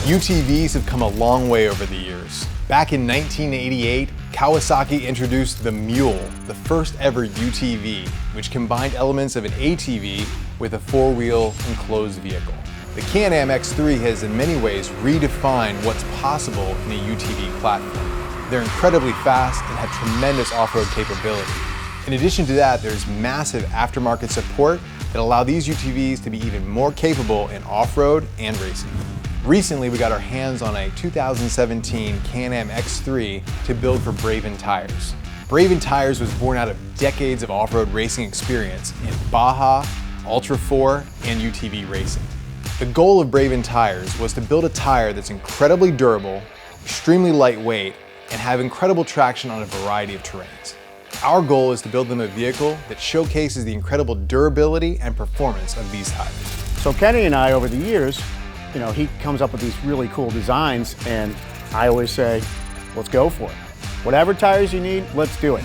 UTVs have come a long way over the years. Back in 1988, Kawasaki introduced the Mule, the first ever UTV, which combined elements of an ATV with a four-wheel enclosed vehicle. The Can-Am X3 has in many ways redefined what's possible in a UTV platform. They're incredibly fast and have tremendous off-road capability. In addition to that, there's massive aftermarket support that allow these UTVs to be even more capable in off-road and racing. Recently, we got our hands on a 2017 Can-Am X3 to build for Braven Tires. Braven Tires was born out of decades of off-road racing experience in Baja, Ultra 4, and UTV racing. The goal of Braven Tires was to build a tire that's incredibly durable, extremely lightweight, and have incredible traction on a variety of terrains. Our goal is to build them a vehicle that showcases the incredible durability and performance of these tires. So Kenny and I, over the years, he comes up with these really cool designs, and I always say, let's go for it. Whatever tires you need, let's do it.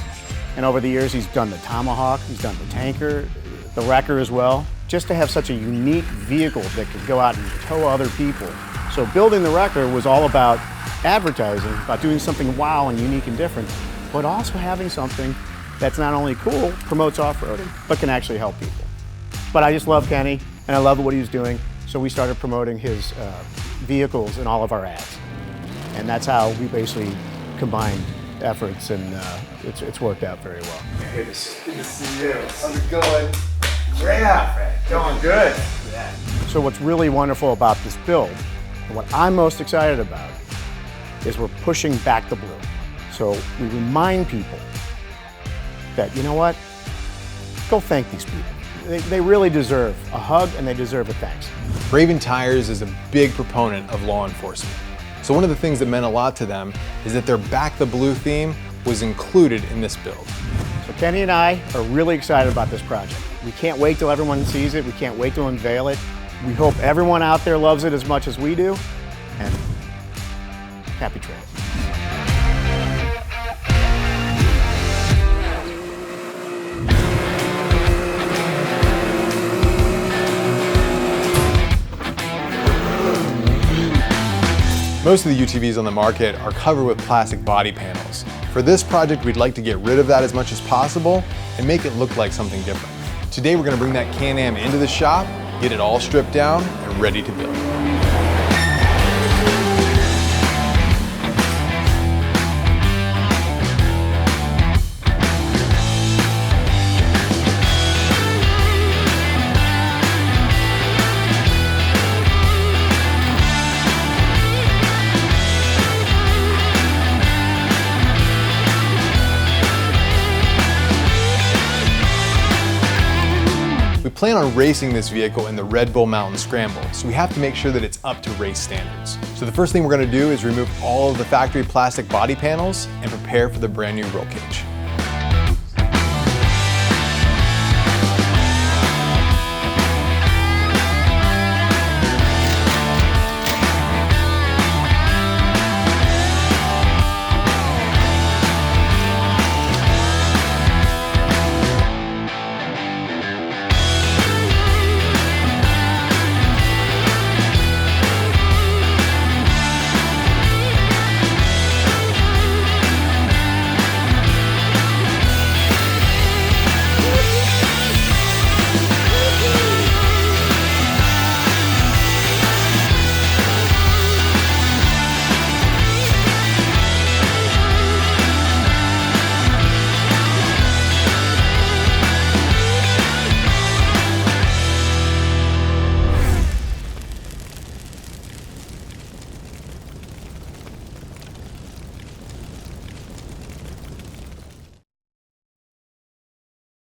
And over the years, he's done the Tomahawk, he's done the Tanker, the Wrecker as well, just to have such a unique vehicle that could go out and tow other people. So building the Wrecker was all about advertising, about doing something wow and unique and different, but also having something that's not only cool, promotes off-roading, but can actually help people. But I just love Kenny, and I love what he's doing. So we started promoting his vehicles in all of our ads. And that's how we basically combined efforts, and it's worked out very well. Good to see you. How's it going? Yeah, Fred. Going good. Yeah. So what's really wonderful about this build, and what I'm most excited about, is we're pushing back the blue. So we remind people that, you know what, go thank these people. They really deserve a hug, and they deserve a thanks. Braven Tires is a big proponent of law enforcement. So one of the things that meant a lot to them is that their Back the Blue theme was included in this build. So Kenny and I are really excited about this project. We can't wait till everyone sees it. We can't wait to unveil it. We hope everyone out there loves it as much as we do, and happy trails. Most of the UTVs on the market are covered with plastic body panels. For this project, we'd like to get rid of that as much as possible and make it look like something different. Today, we're going to bring that Can-Am into the shop, get it all stripped down and ready to build. We plan on racing this vehicle in the Red Bull Mountain Scramble, so we have to make sure that it's up to race standards. So the first thing we're going to do is remove all of the factory plastic body panels and prepare for the brand new roll cage.